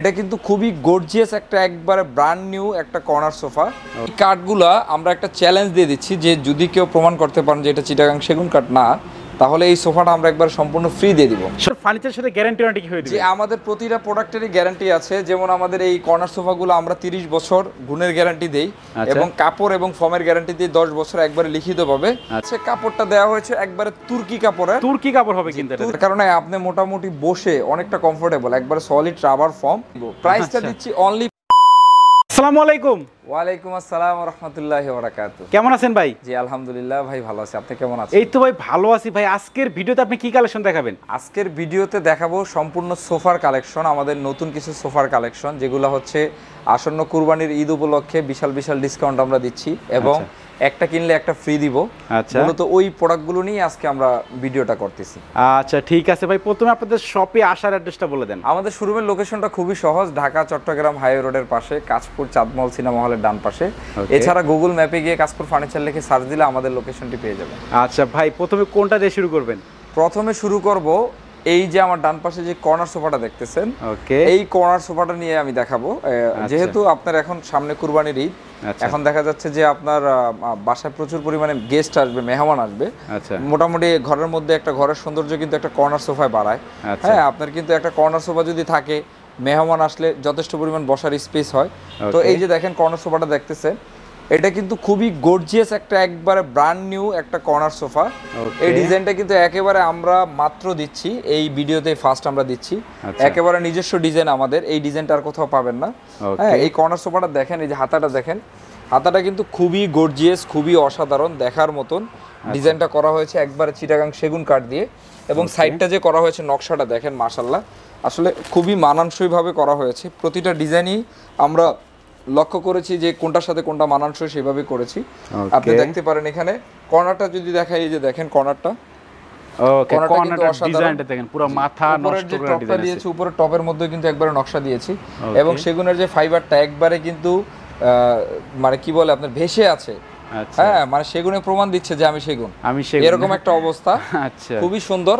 এটা কিন্তু খুবই গর্জিয়াস একটা একবারে ব্র্যান্ড নিউ একটা কর্নার সোফা। এই কাঠগুলা আমরা একটা চ্যালেঞ্জ দিয়ে দিচ্ছি যে যদি কেউ প্রমাণ করতে পারেন যে এটা চিটাগাং সেগুন কাঠ না, তাহলে এই সোফাটা আমরা একবার সম্পূর্ণ ফ্রি দিয়ে দিব। ফার্নিচারের সাথে গ্যারান্টি ওয়ারেন্টি কি হয়ে দিবে? যে আমাদের প্রতিটা প্রোডাক্টেরই গ্যারান্টি আছে। যেমন আমাদের এই কর্নার সোফাগুলো আমরা 30 বছর গুণের গ্যারান্টি দেই এবং কাপড় এবং ফর্মের গ্যারান্টি দিয়ে 10 বছর একবারে লিখিতভাবে। আচ্ছা, কাপড়টা দেওয়া হয়েছে একবারে তুর্কি কাপড়ে। তুর্কি কাপড় হবে কিন্তু এটা, তার কারণে আপনি মোটামুটি বসে অনেকটা কমফোর্টেবল, একবারে সলিড রাবার ফর্ম। প্রাইসটা দিচ্ছি অনলি। আসসালামু আলাইকুম। ওয়ালাইকুম আসসালাম ওয়া রাহমাতুল্লাহি ওয়া বারাকাতুহু। কেমন আছেন ভাই? জি আলহামদুলিল্লাহ ভাই, ভালো আছি। আপনি কেমন আছেন? এই তো ভাই ভালো আছি ভাই। আজকের ভিডিওতে আপনি কি কালেকশন দেখাবেন? আজকের ভিডিওতে দেখাবো সম্পূর্ণ সোফার কালেকশন, আমাদের নতুন কিছু সোফার কালেকশন যেগুলো হচ্ছে আসন্ন কুরবানির ঈদ উপলক্ষে বিশাল বিশাল ডিসকাউন্ট আমরা দিচ্ছি এবং একটা কিনলে একটা ফ্রি দিব। আচ্ছা, মূলত ওই প্রোডাক্টগুলো নিয়ে আজকে আমরা ভিডিওটা করতেছি। আচ্ছা ঠিক আছে ভাই, প্রথমে আপনাদের শপে আসার অ্যাড্রেসটা বলে দেন। আমাদের শোরুমের লোকেশনটা খুবই সহজ, ঢাকা চট্টগ্রাম হাইওয়ে রোডের পাশে, কাঁচপুর চাঁদমহল সিনেমা হলের ডান পাশে। এছাড়া গুগল ম্যাপে গিয়ে কাঁচপুর ফার্নিচার লিখে সার্চ দিলে আমাদের লোকেশনটি পেয়ে যাবেন। আচ্ছা ভাই, প্রথমে কোনটা দিয়ে শুরু করবেন? প্রথমে শুরু করব এই যে আমার ডান পাশে যে কর্নার সোফাটা দেখতেছেন, এই কর্নার সোফাটা নিয়ে আমি দেখাবো। যেহেতু আপনার এখন সামনে কুরবানির ঈদ, এখন দেখা যাচ্ছে যে আপনার বাসায় প্রচুর পরিমাণে গেস্ট আসবে, মেহমান আসবে। মোটামুটি ঘরের মধ্যে একটা ঘরের সৌন্দর্য কিন্তু একটা কর্নার সোফায় বাড়ায়। হ্যাঁ, আপনার কিন্তু একটা কর্নার সোফা যদি থাকে, মেহমান আসলে যথেষ্ট পরিমাণ বসার স্পেস হয়। তো এই যে দেখেন কর্নার সোফাটা দেখতেছেন, এটা কিন্তু খুবই গর্জিয়াস একটা একবারে ব্র্যান্ড নিউ একটা কর্নার সোফা। এই ডিজাইনটা কিন্তু একেবারে আমরা মাত্র দিচ্ছি, এই ভিডিওতে ফার্স্ট আমরা দিচ্ছি। একেবারে নিজস্ব ডিজাইন আমাদের, এই ডিজাইনটা আর কোথাও পাবেন না। হ্যাঁ, এই কর্নার সোফাটা দেখেন, এই যে হাতাটা দেখেন, হাতাটা কিন্তু খুবই গর্জিয়াস, খুবই অসাধারণ দেখার মতন। ডিজাইনটা করা হয়েছে একবারে চিটাগাং সেগুন কাঠ দিয়ে এবং সাইডটা যে করা হয়েছে নকশাটা দেখেন, মাশাআল্লাহ আসলে খুবই মানানসইভাবে করা হয়েছে। প্রতিটা ডিজাইনই আমরা লক্ষ্য করেছি যে কোনটার সাথে কোনটা মানানসই সেভাবে করেছি। আপনি দেখতে পারেন এখানে কর্নারটা যদি দেখাই, এই যে দেখেন কর্নারটা, কর্নারটা ডিজাইনটা দেখেন, পুরো মাথা নষ্ট করে ডিজাইন দিয়েছি। উপরে টপের মধ্যে কিন্তু একবারে নকশা দিয়েছি এবং সেগুনের যে ফাইবারটা একবারে কিন্তু মানে কি বলে আপনার ভেসে আছে। হ্যাঁ, মানে সেগুনে প্রমাণ দিচ্ছে যে আমি সেগুন, এরকম একটা অবস্থা। খুবই সুন্দর।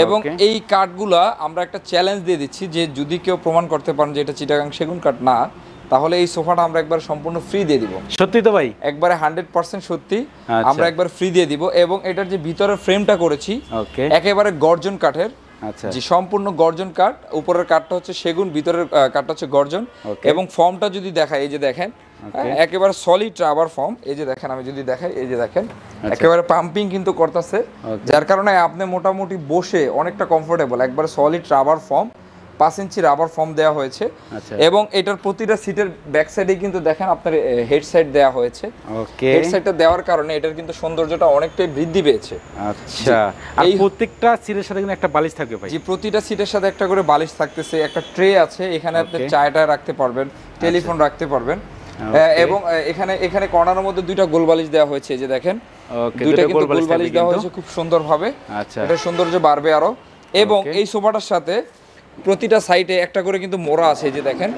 এবং এই কাঠগুলা আমরা একটা চ্যালেঞ্জ দিয়ে দিচ্ছি যে যদি কেউ প্রমাণ করতে পারেন যে এটা চিটাগাং সেগুন কাঠ না, তাহলে এই সোফাটা আমরা একবার সম্পূর্ণ ফ্রি দিয়ে দিব। সত্যি তো ভাই? একবারে 100% সত্যি আমরা একবার ফ্রি দিয়ে দিব। এবং এটার যে ভিতরের ফ্রেমটা করেছি একেবারে গর্জন কাঠের। যে সম্পূর্ণ গর্জন কাঠ, উপরের কাঠটা হচ্ছে সেগুন, ভিতরের কাঠটা হচ্ছে গর্জন। এবং ফর্মটা যদি দেখাই, এই যে দেখেন একেবারে সলিড রাবার ফর্ম। এই যে দেখেন, আমি যদি দেখাই, এই যে দেখেন একেবারে পাম্পিং কিন্তু করতেছে, যার কারণে আপনি মোটামুটি বসে অনেকটা কমফোর্টেবল। একবারে সলিড রাবার ফর্ম, 5 ইঞ্চি রাবার ফর্ম দেওয়া হয়েছে। এবং এটার প্রতিটা সিটের ব্যাক সাইডে কিন্তু দেখেন আপনার হেড সাইড দেওয়া হয়েছে। হেড সাইডটা দেওয়ার কারণে এটার কিন্তু সৌন্দর্যটা অনেকটাই বৃদ্ধি পেয়েছে। আচ্ছা, আর প্রত্যেকটা সিটের সাথে কিন্তু একটা বালিশ থাকবে ভাই? জি, প্রতিটা সিটের সাথে একটা করে বালিশ থাকতেছে, একটা ট্রে আছে, এখানে আপনি চায়টা রাখতে পারবেন, টেলিফোন রাখতে পারবেন। এবং এখানে এখানে কর্নারের মধ্যে দুইটা গোল বালিশ দেওয়া হয়েছে, এই যে দেখেন দুইটা কিন্তু গোল বালিশ দেওয়া হয়েছে খুব সুন্দরভাবে। এটা সৌন্দর্য বাড়বে আরো। এবং এই সোফাটার সাথে প্রতিটা সাইডে একটা করে কিন্তু মোড়া আছে, এই যে দেখেন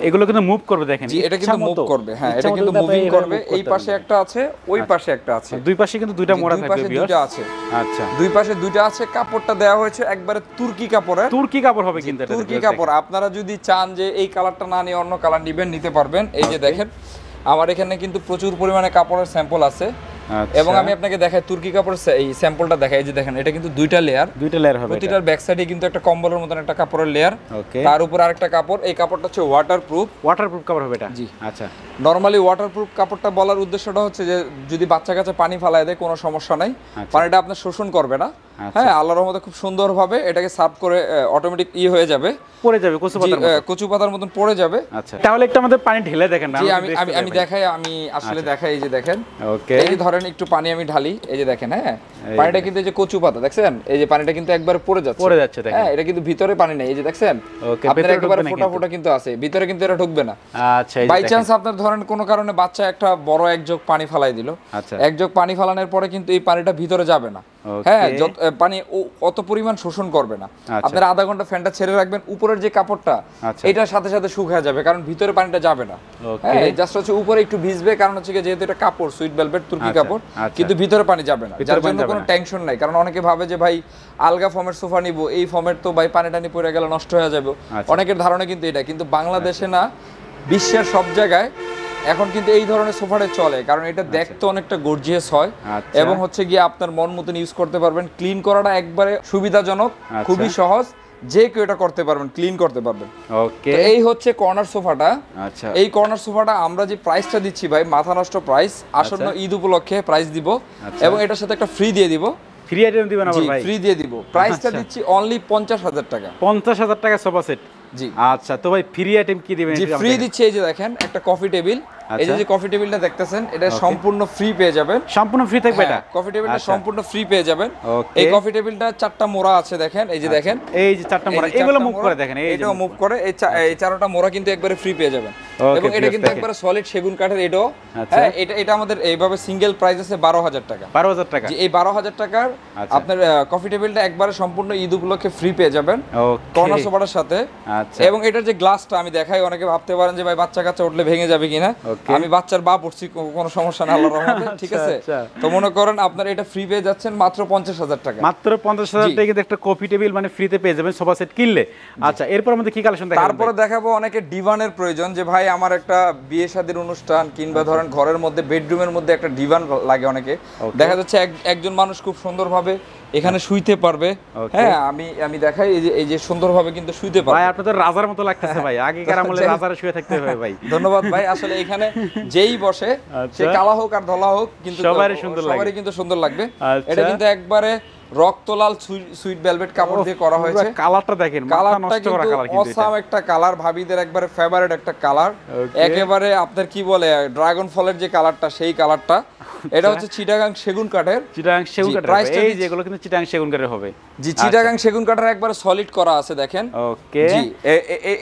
এগুলো কিন্তু মুভ করবে। দেখেন জি, এটা কিন্তু মুভ করবে। হ্যাঁ, এটা কিন্তু মুভিং করবে। এই পাশে একটা আছে, ওই পাশে একটা আছে, দুই পাশে কিন্তু দুইটা মোড়া থাকবে। দুই পাশে দুইটা আছে। আচ্ছা, দুই পাশে দুইটা আছে। কাপড়টা দেওয়া হয়েছে একবারে তুর্কি কাপড়ে। তুর্কি কাপড় হবে কিন্তু এটা, তুর্কি কাপড়। আপনারা যদি চান যে এই কালারটা না নিয়ে অন্য কালার নেবেন, নিতে পারবেন। এই যে দেখেন আমার এখানে কিন্তু প্রচুর পরিমাণে কাপড়ের স্যাম্পল আছে। এবং আমি আপনাকে দেখাই তুর্কি কাপড়ের এই স্যাম্পলটা দেখাই, এই যে দেখেন এটা কিন্তু দুইটা লেয়ার হবে। প্রতিটার ব্যাক সাইডে কিন্তু একটা কম্বলের মতন একটা কাপড়ের লেয়ার, তার উপর আরেকটা কাপড়। এই কাপড়টা হচ্ছে ওয়াটারপ্রুফ কাপড় হবে এটা। জি আচ্ছা, নরমালি ওয়াটারপ্রুফ কাপড়টা বলার উদ্দেশ্যটা হচ্ছে যে যদি বাচ্চা কাছে পানি ফালায় দেয় কোনো সমস্যা নাই, পানিটা আপনার শোষণ করবে না। হ্যাঁ, আল্লাহর রহমতে খুব সুন্দরভাবে এটাকে সার্ভ করে অটোমেটিক হয়ে যাবে, পড়ে যাবে কচু পাতার মতন পড়ে যাবে। আচ্ছা, তাহলে একটু আমাদের পানি ঢেলে দেখেন না? আমি দেখাই, আমি আসলে দেখাই। এই যে দেখেন, এই যে ধরেন একটু পানি আমি ঢালি, এই যে দেখেন, হ্যাঁ পানিটা কিন্তু এই যে কচু পাতা দেখছেন, এই যে পানিটা কিন্তু একবার পড়ে যাচ্ছে। হ্যাঁ, এটা কিন্তু ভিতরে পানি নেই, এই যে দেখছেন আপনার একেবারে ফোঁটা ফোঁটা কিন্তু আছে, ভিতরে কিন্তু এটা ঢুকবে না। আচ্ছা, বাই চান্স আপনার ধরেন কোনো কারণে বাচ্চা একটা বড় এক জগ পানি ফালাই দিল, এক জগ পানি ফালানোর পরে কিন্তু এই পানিটা ভিতরে যাবে না। হ্যাঁ, পানি অত পরিমাণ শোষণ করবে না। আপনারা আধা ঘন্টা ফ্যানটা ছেড়ে রাখবেন, উপরের যে কাপড়টা এটার সাথে সাথে শুকিয়ে যাবে, কারণ ভিতরে পানিটা যাবে না। হ্যাঁ, জাস্ট হচ্ছে উপরে একটু ভিজবে, কারণ হচ্ছে যেহেতু এটা কাপড় সুইট ভেলভেট তুর্কি কাপড়, কিন্তু ভিতরে পানি যাবে না, যার জন্য কোনো টেনশন নাই। কারণ অনেকে ভাবে যে ভাই আলগা ফর্মের সোফা নিব, এই ফর্মের তো ভাই পানি টানি পড়ে গেলে নষ্ট হয়ে যাবে, অনেকের ধারণা কিন্তু এটা। কিন্তু বাংলাদেশে না, বিশ্বের সব জায়গায় এখন কিন্তু এই ধরনের সোফাটা চলে, কারণ এটা দেখতে অনেকটা গর্জিয়াস হয় এবং হচ্ছে গিয়ে আপনার মন মতন ইউজ করতে পারবেন। ক্লিন করাটা একবারে সুবিধাজনক, খুবই সহজ, যে কেউ এটা করতে পারবেন, ক্লিন করতে পারবেন। ওকে, এই হচ্ছে কর্নার সোফাটা। আচ্ছা, এই কর্নার সোফাটা আমরা যে প্রাইসটা দিচ্ছি ভাই, মাথা নষ্ট প্রাইস, আসন্ন ঈদ উপলক্ষে প্রাইস দিব, এবং এটার সাথে একটা ফ্রি দিয়ে দিব। ফ্রি আইটেম দিবেন আবার ভাই? ফ্রি দিয়ে দিব। প্রাইসটা দিচ্ছি অনলি 50,000 টাকা। 50,000 টাকা সোফা সেট। জি আচ্ছা, তো ভাই ফ্রি আইটেম কি দিবেন? জি, ফ্রি দিচ্ছি। এই যে দেখেন একটা কফি টেবিল, এই যে কফি টেবিলটা দেখতেছেন, এটা সম্পূর্ণ ফ্রি পেয়ে যাবেন। সম্পূর্ণ ফ্রি থাকবে এটা? কফি টেবিলটা সম্পূর্ণ ফ্রি পেয়ে যাবেন। এই কফি টেবিলটা 4টা মোড়া আছে, দেখেন এই যে দেখেন, এই যে 4টা মোড়া, এগুলো মুভ করে দেখেন, এটাও মুভ করে, এই 4টা মোড়া কিন্তু একবারে ফ্রি পেয়ে যাবেন। এবং এটা কিন্তু একবারে সলিড সেগুন কাঠের। এটাও হ্যাঁ, এটা আমাদের এইভাবে সিঙ্গেল প্রাইস আছে 12,000 টাকা। 12,000 টাকা। জি, এই 12,000 টাকার আপনার কফি টেবিলটা একবারে সম্পূর্ণ ঈদ উপলক্ষে ফ্রি পেয়ে যাবেন কর্নার সোফাটার সাথে। এবং এটার যে গ্লাসটা আমি দেখাই, অনেকে ভাবতে পারেন যে ভাই বাচ্চা কাচ্চা উঠলে ভেঙে যাবে কিনা। আমি বাচ্চার বাপ উঠছি, কোনো সমস্যা না আল্লাহর রহমতে, ঠিক আছে। তো মনে করেন আপনার এটা ফ্রি পেয়ে যাচ্ছেন মাত্র 50,000 টাকা। মাত্র 50,000 টাকা কিন্তু একটা কফি টেবিল মানে ফ্রিতে পেয়ে যাবেন সোফা সেট কিনলে। আচ্ছা, এরপর আমাদের কি কালেকশন দেখাবো? তারপরে দেখাবো অনেকে ডিভানের প্রয়োজন, যে ভাই আমার একটা বিয়ে শাদীর অনুষ্ঠান কিংবা ধরেন ঘরের মধ্যে বেডরুমের মধ্যে একটা ডিভান লাগে। অনেকে দেখা যাচ্ছে একজন মানুষ খুব সুন্দরভাবে এখানে শুইতে পারবে। হ্যাঁ, আমি দেখাই, এই যে সুন্দরভাবে কিন্তু শুইতে পারবে। ভাই আপনি তো রাজার মতো লাগতেছে ভাই, আগেকার আমলে রাজারা শুয়ে থাকতে হবে ভাই। ধন্যবাদ ভাই। আসলে এখানে যেই বসে সে কালা হোক আর ধলা হোক, কিন্তু সবারই কিন্তু সুন্দর লাগবে। এটা কিন্তু একবারে রক্তলাল সুইট ভেলভেট কাপড় দিয়ে করা হয়েছে। কালারটা দেখেন, মাথা নষ্ট করা কালার, কিন্তু অসাম একটা কালার, ভাবিদের একবারে ফেভারিট একটা কালার, একেবারে আপনার কি বলে ড্রাগন ফলের যে কালারটা, সেই কালারটা। এটা হচ্ছে চিটাগাং সেগুন কাঠের। চিটাগাং সেগুন কাঠের, এই যেগুলো কিন্তু চিটাগাং সেগুন কাঠের হবে। জি, চিটাগাং সেগুন কাঠের একবারে সলিড করা আছে, দেখেন। ওকে, জি,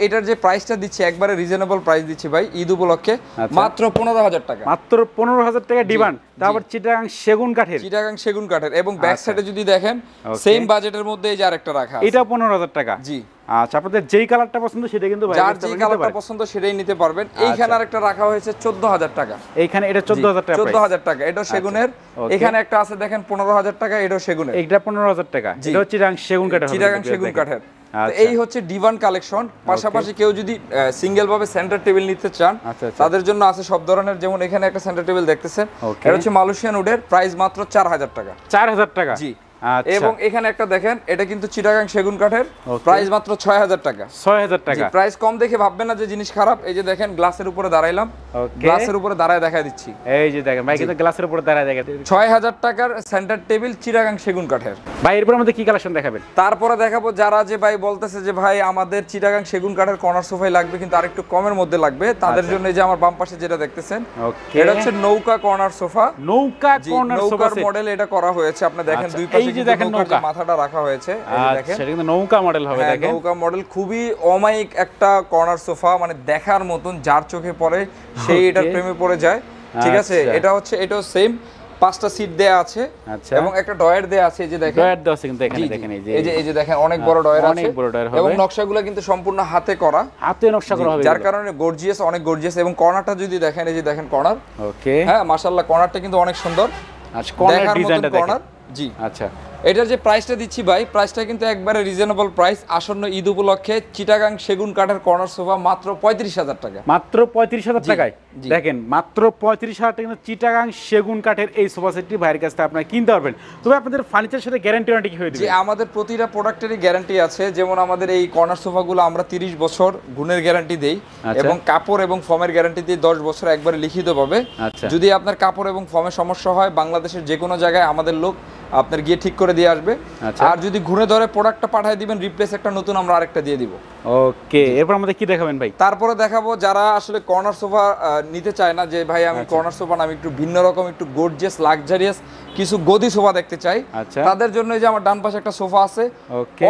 এটার যে প্রাইসটা দিচ্ছি একবারে রিজনেবল প্রাইস দিচ্ছি ভাই ঈদ উপলক্ষে, মাত্র 15,000 টাকা। মাত্র 15,000 টাকা ডিমান্ড। তারপর চিটাগাং সেগুন কাঠের, চিটাগাং সেগুন কাঠের। এবং ব্যাক সাইডে যদি দেখেন, সেম বাজেটের মধ্যে এই যে আরেকটা রাখা আছে, এটা 15,000 টাকা। জি, আচ্ছা, আপনাদের যেই কালারটা পছন্দ সেটা কিন্তু যার যে কালারটা পছন্দ সেটাই নিতে পারবেন। এইখানে আরেকটা রাখা হয়েছে 14,000 টাকা। এইখানে এটা 14,000 টাকা, 14,000 টাকা। এটা সেগুনের। এখানে একটা আছে দেখেন 15,000 টাকা, এটাও সেগুনের। এটা 15,000 টাকা। এটা হচ্ছে চিটাগাং সেগুন কাঠের, চিটাগাং সেগুন কাঠের। এই হচ্ছে ডিভান কালেকশন। পাশাপাশি কেউ যদি সিঙ্গেল ভাবে সেন্টার টেবিল নিতে চান, তাদের জন্য আছে সব ধরনের। যেমন এখানে একটা সেন্টার টেবিল দেখতেছেন, এটা হচ্ছে মালয়েশিয়ান উডের, প্রাইস মাত্র 4,000 টাকা। 4,000 টাকা, জি। এবং এখানে একটা দেখেন, এটা কিন্তু চিটাগাং সেগুন কাঠের, প্রাইস মাত্র 6,000 টাকা। 6,000 টাকা। প্রাইস কম দেখে ভাববেন না যে জিনিস খারাপ। এই যে দেখেন, গ্লাসের উপরে দাঁড়াইলাম, গ্লাসের উপরে দাঁড়ায় দেখা দিচ্ছি। এই যে দেখেন ভাই, কিন্তু গ্লাসের উপরে দাঁড়ায় দেখা দিচ্ছি। 6,000 টাকার সেন্টার টেবিল চিটাগাং সেগুন কাঠের। ভাই এরপর আমাদের কি কালেকশন দেখাবেন? তারপরে দেখাবো যারা যে ভাই বলতেছে যে ভাই আমাদের চিটাগাং সেগুন কাঠের কর্নার সোফাই লাগবে, কিন্তু আরেকটু কমের মধ্যে লাগবে, তাদের জন্য এই যে আমার বাম পাশে যেটা দেখতেছেন, এটা হচ্ছে নৌকা কর্নার সোফা। নৌকা কর্নার সোফা মডেল এটা করা হয়েছে। আপনি দেখেন দুই পাশে যে দেখেন নৌকা মাথাটা রাখা হয়েছে, এই যে দেখেন, সেটা কিন্তু নৌকা মডেল হবে। দেখেন, নৌকা মডেল, খুবই অমায়িক একটা কর্নার সোফা, মানে দেখার মতন, যার চোখে পড়ে সেই এটার প্রেমে পড়ে যায়, ঠিক আছে। এটা হচ্ছে, এটাও সেম 5টা সিট দেয়া আছে এবং একটা ডয়ার দেয়া আছে। এই যে দেখেন, ডয়ার দেওয়া আছে কিন্তু এখানে দেখেন, এই যে দেখেন অনেক বড় ডয়ার আছে, এবং নকশাগুলো কিন্তু সম্পূর্ণ হাতে করা, হাতে নকশা করা হবে, যার কারণে গর্জিয়াস, অনেক গর্জিয়াস। এবং কর্নারটা যদি দেখেন, এই যে দেখেন কর্নার, ওকে, হ্যাঁ মাশাআল্লাহ, কর্নারটা কিন্তু অনেক সুন্দর। আচ্ছা, কর্নার ডিজাইনটা দেখেন। জি, আচ্ছা, এটার যে প্রাইসটা দিচ্ছি ভাই, প্রাইসটা কিন্তু একবারে রিজনেবল প্রাইস। আসন্ন ঈদ উপলক্ষে চিটাগাং সেগুন কাঠের কর্নার সোফা মাত্র 35,000 টাকা। মাত্র 35,000 টাকায় দেখেন, মাত্র 35,000 টাকা কিন্তু চিটাগাং সেগুন কাঠের এই সোফা সেটটি ভাইয়ের কাছ থেকে আপনারা কিনতে পারবেন। তবে আপনাদের ফার্নিচারের সাথে গ্যারান্টি ওয়ারেন্টি কি হয়ে যাবে? জি, আমাদের প্রতিটা প্রোডাক্টেরই গ্যারান্টি আছে। যেমন আমাদের এই কর্নার সোফাগুলো আমরা 30 বছর গুণের গ্যারান্টি দেই, এবং কাপড় এবং ফর্মের গ্যারান্টি দিই 10 বছর একবারে লিখিতভাবে। যদি আপনার কাপড় এবং ফর্মের সমস্যা হয়, বাংলাদেশের যে কোনো জায়গায় আমাদের লোক আপনার গিয়ে ঠিক করে দিয়ে আসবে। আর যদি ঘুরে ধরে প্রোডাক্টটা পাঠিয়ে দিবেন, রিপ্লেস একটা নতুন আমরা আরেকটা দিয়ে দিব। ওকে, এরপর আমাদের কি দেখাবেন ভাই? তারপরে দেখাবো যারা আসলে কর্নার সোফা নিতে চায় না, যে ভাই আমি কর্নার সোফা না, আমি একটু ভিন্ন রকম, একটু গর্জিয়াস লাক্সারিয়াস কিছু গদি সোফা দেখতে চাই, তাদের জন্য এই যে আমার ডান পাশে একটা সোফা আছে,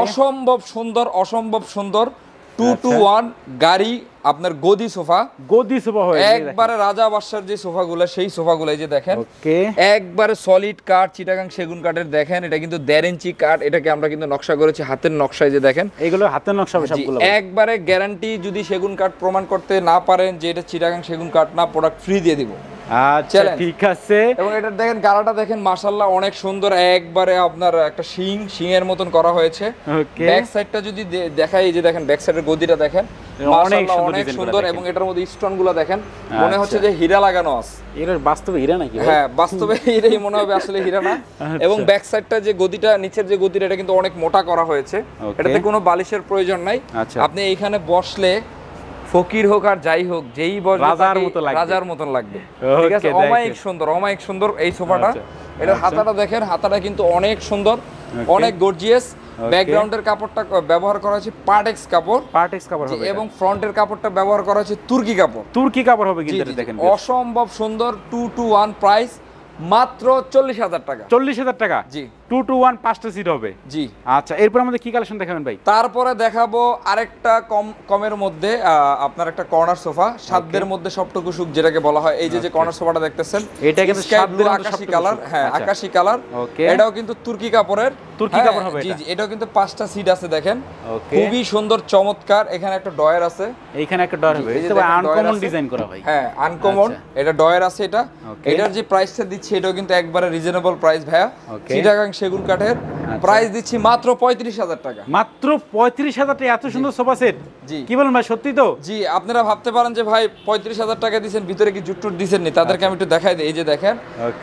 অসম্ভব সুন্দর, অসম্ভব সুন্দর 2-to-1 গাড়ি আপনার গদি সোফা হয় একবারে রাজা বাদশার যে সোফাগুলো সেই সোফাগুলো এই যে দেখেন একবারে সলিড কাঠ চিটাগাং সেগুন কাঠের দেখেন এটা কিন্তু 1.5 ইঞ্চি কাঠ এটাকে আমরা কিন্তু নকশা করেছি হাতের নকশায় যে দেখেন এইগুলো হাতের নকশা সবগুলো একবারে গ্যারান্টি যদি সেগুন কাঠ প্রমাণ করতে না পারেন যে এটা চিটাগাং সেগুন কাঠ না প্রোডাক্ট ফ্রি দিয়ে দিব আচ্ছা ঠিক আছে এবং এটা দেখেন গাড়াটা দেখেন মাশাআল্লাহ অনেক সুন্দর একবারে আপনার একটা শিং এর মতন করা হয়েছে ব্যাক সাইডটা যদি দেখাই এই যে দেখেন ব্যাক সাইডের গদিটা দেখেন মাশাআল্লাহ অনেক সুন্দর এবং এটার মধ্যে স্টোনগুলো দেখেন মনে হচ্ছে যে হীরা লাগানো আছে এর বাস্তবে হীরা নাকি হ্যাঁ বাস্তবে হীরাই মনে হবে আসলে হীরা না এবং ব্যাক সাইডটা যে গদিটা নিচের যে গদিটা এটা কিন্তু অনেক মোটা করা হয়েছে এটাতে কোনো বালিশের প্রয়োজন নাই আপনি এইখানে বসলে ফকির হোক আর যাই হোক যেই বসবে রাজার মতন লাগবে ঠিক আছে অমায়িক সুন্দর এই সোফাটা এটার হাতাটা দেখেন হাতাটা কিন্তু অনেক সুন্দর অনেক গর্জিয়াস ব্যাকগ্রাউন্ডের কাপড়টা ব্যবহার করা হয়েছে পার্টেক্স কাপড় হবে এবং ফ্রন্টের কাপড়টা ব্যবহার করা হয়েছে তুর্কি কাপড় হবে কিন্তু দেখেন অসম্ভব সুন্দর 2-to-1 প্রাইস মাত্র 40,000 টাকা 40,000 টাকা জি 2-to-1 5টা সিট হবে জি আচ্ছা এরপর আমাদের কি কালেকশন দেখাবেন ভাই তারপরে দেখাবো আরেকটা কমের মধ্যে আপনার একটা কর্নার সোফা সাধ্যের মধ্যে সবটুকু সুখ যেটাকে বলা হয় এই যে কর্নার সোফাটা দেখতেছেন এটা কিন্তু সাধ্যের আকাশী কালার হ্যাঁ আকাশী কালার এটাও কিন্তু তুর্কি কাপড় হবে জি জি এটাও কিন্তু 5টা সিট আছে দেখেন খুবই সুন্দর চমৎকার এখানে একটা ডয়ার আছে এইখানে একটা ডয়ার হবে এটা আনকমন ডিজাইন করা ভাই হ্যাঁ আনকমন এটা ডয়ার আছে এটার যে প্রাইসটা দিচ্ছি এটাও কিন্তু একবারে রিজনেবল প্রাইস ভাইয়া চিটাগাং সেগুন কাঠের প্রাইস দিচ্ছি মাত্র 35,000 টাকা মাত্র 35,000 টাকা এত সুন্দর সোফা সেট জি কি বলেন ভাই সত্যি তো জি আপনারা ভাবতে পারেন যে ভাই 35,000 টাকা দিবেন ভিতরে কি জুটটুট দিবেন নি তাদেরকে আমি একটু দেখাই দেই এই যে দেখেন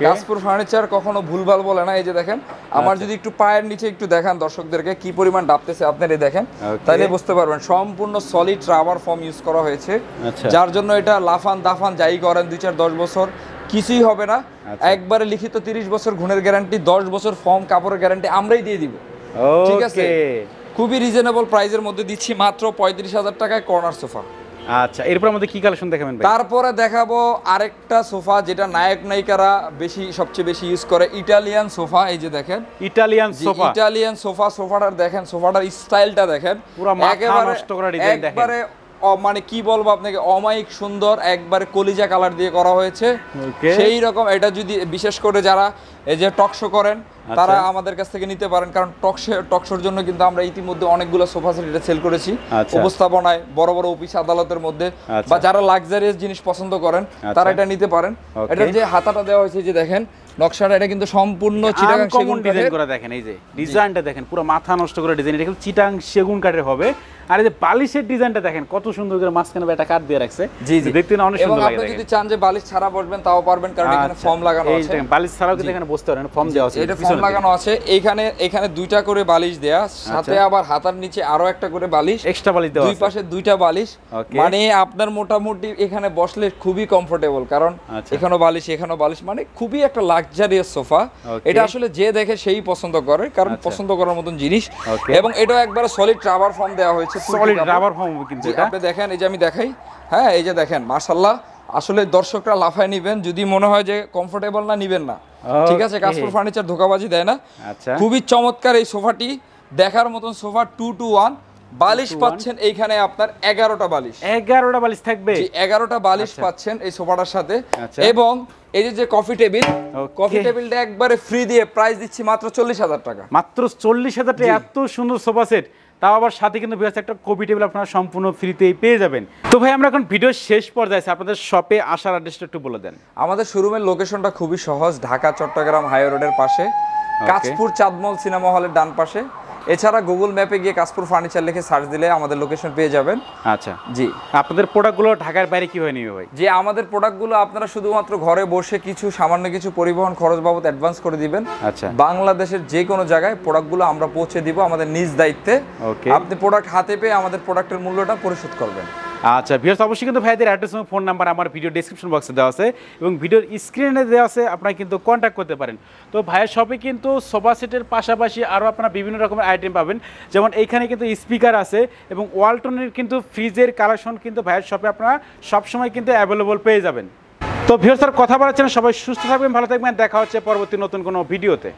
কাশপুর ফার্নিচার কখনো ভুলভাল বলে না এই যে দেখেন আমার যদি একটু পায়ের নিচে একটু দেখান দর্শকদেরকে কি পরিমাণ ডাবতেছে আপনারা দেখেন তাহলে বুঝতে পারবেন সম্পূর্ণ সলিড রাবার ফর্ম ইউজ করা হয়েছে যার জন্য এটা লাফান দাফান যাই করেন 2-4-10 বছর কিছুই হবে না একবারে লিখিত 30 বছর গুণের গ্যারান্টি 10 বছর ফর্ম কাপড়ের গ্যারান্টি আমরাই দিয়ে দিব ঠিক আছে খুবই রিজনেবল প্রাইসের মধ্যে দিচ্ছি মাত্র 35,000 টাকায় কর্নার সোফা আচ্ছা এরপর আমাদের কি কালেকশন দেখাবেন ভাই তারপরে দেখাবো আরেকটা সোফা যেটা নায়ক নায়িকারা সবচেয়ে বেশি ইউজ করে ইটালিয়ান সোফা এই যে দেখেন ইটালিয়ান সোফাটার দেখেন সোফাটার স্টাইলটা দেখেন পুরো মাথা নষ্ট করা ডিজাইন দেখেন একবারে মানে কি বলবো আপনাকে অমায়িক সুন্দর একবারে কলিজা কালার দিয়ে করা হয়েছে সেই রকম এটা যদি বিশেষ করে যারা এই যে টক শো করেন তারা আমাদের কাছ থেকে নিতে পারেন কারণ টক শোর জন্য কিন্তু আমরা ইতিমধ্যে অনেকগুলো সোফা সেট এটা সেল করেছি উপস্থাপনায় বড় বড় অফিস আদালতের মধ্যে বা যারা লাক্সারিয়াস জিনিস পছন্দ করেন তারা এটা নিতে পারেন এটা যে হাতাটা দেওয়া হয়েছে যে দেখেন নকশাটা এটা কিন্তু সম্পূর্ণ চিটাগাং সেগুন ডিজাইন করা দেখেন এই যে ডিজাইনটা দেখেন পুরো মাথা নষ্ট করে ডিজাইন এটা কিন্তু চিটাগাং সেগুন কাঠের হবে আর এই যে বালিশের ডিজাইনটা দেখেন কত সুন্দর করে মাঝখানে একটা কাট দিয়ে রাখছে জি জি দেখতে না অনেক সুন্দর লাগে এবং আপনি যদি চান যে বালিশ ছাড়া বসবেন তাও পারবেন কারণ এখানে ফর্ম লাগানো আছে এই বালিশ ছাড়াও কিন্তু এখানে বসতে পারেন ফর্ম দেওয়া আছে এটা ফর্ম লাগানো আছে এখানে দুইটা করে বালিশ দেয়া সাথে আবার হাতার নিচে আরো একটা করে বালিশ এক্সট্রা বালিশ দেওয়া আছে দুই পাশে দুইটা বালিশ মানে আপনার মোটামুটি এখানে বসলে খুবই কমফোর্টেবল কারণ এখানেও বালিশ মানে খুবই একটা লাক্সারিয়াস সোফা এটা আসলে যে দেখে সেই পছন্দ করে কারণ পছন্দ করার মতন জিনিস এবং এটাও একবারে সলিড রাবার ফর্ম দেওয়া হয়েছে সলিড রাবার ফর্ম কিন্তু এটা আপনি দেখেন এই যে আমি দেখাই হ্যাঁ এই যে দেখেন মাশাআল্লাহ আসলে দর্শকরা লাফায় নেবেন যদি মনে হয় যে কমফোর্টেবল না নিবেন না ঠিক আছে কাশপুর ফার্নিচার ধোকাবাজি দেয় না খুবই চমৎকার এই সোফাটি দেখার মতন সোফা 2-to-1 বালিশ পাচ্ছেন এইখানে আপনার 11টা বালিশ থাকবে 11টা বালিশ পাচ্ছেন এই সোফাটার সাথে এবং এই যে কফি টেবিলটা একবারে ফ্রি দিয়ে প্রাইস দিচ্ছি মাত্র 40,000 টাকা মাত্র 40,000 টাকা এত সুন্দর সোফা সেট তাও আবার সাথে কিন্তু একটা কফি টেবিল আপনারা সম্পূর্ণ ফ্রিতেই পেয়ে যাবেন তো ভাই আমরা এখন ভিডিও শেষ পর্যায়ে আছি আপনাদের শপে আসার অ্যাড্রেসটা একটু বলে দেন আমাদের শোরুমের লোকেশনটা খুবই সহজ ঢাকা চট্টগ্রাম হাইওয়ে রোডের পাশে কাশপুর চাঁদমল সিনেমা হলের ডান পাশে এছাড়া গুগল ম্যাপে গিয়ে কাশপুর ফার্নিচার লিখে সার্চ দিলে আমাদের লোকেশন পেয়ে যাবেন আচ্ছা জি আপনাদের প্রোডাক্টগুলো ঢাকার বাইরে কিভাবে নিবে ভাই যে আমাদের প্রোডাক্টগুলো আপনারা শুধুমাত্র ঘরে বসে সামান্য কিছু পরিবহন খরচ বাবদ অ্যাডভান্স করে দিবেন আচ্ছা বাংলাদেশের যে কোনো জায়গায় প্রোডাক্টগুলো আমরা পৌঁছে দিব আমাদের নিজ দায়িত্বে আপনি প্রোডাক্ট হাতে পেয়ে আমাদের প্রোডাক্টের মূল্যটা পরিশোধ করবেন আচ্ছা ভিউয়ার্স অবশ্যই কিন্তু ভাইদের অ্যাড্রেস এবং ফোন নাম্বার আমার ভিডিও ডেসক্রিপশন বক্সে দেওয়া আছে এবং ভিডিওর স্ক্রিনে দেওয়া আছে আপনারা কিন্তু কন্ট্যাক্ট করতে পারেন তো ভাইয়ের শপে কিন্তু সোফা সেটের পাশাপাশি আরও আপনারা বিভিন্ন রকমের আইটেম পাবেন যেমন এইখানে কিন্তু স্পিকার আছে এবং ওয়ালটনের কিন্তু ফ্রিজের কালেকশন কিন্তু ভাইয়ের শপে আপনারা সবসময় কিন্তু অ্যাভেলেবল পেয়ে যাবেন তো ভিউয়ার্স আর কথা বলার জন্য সবাই সুস্থ থাকবেন ভালো থাকবেন দেখা হচ্ছে পরবর্তী নতুন কোনো ভিডিওতে।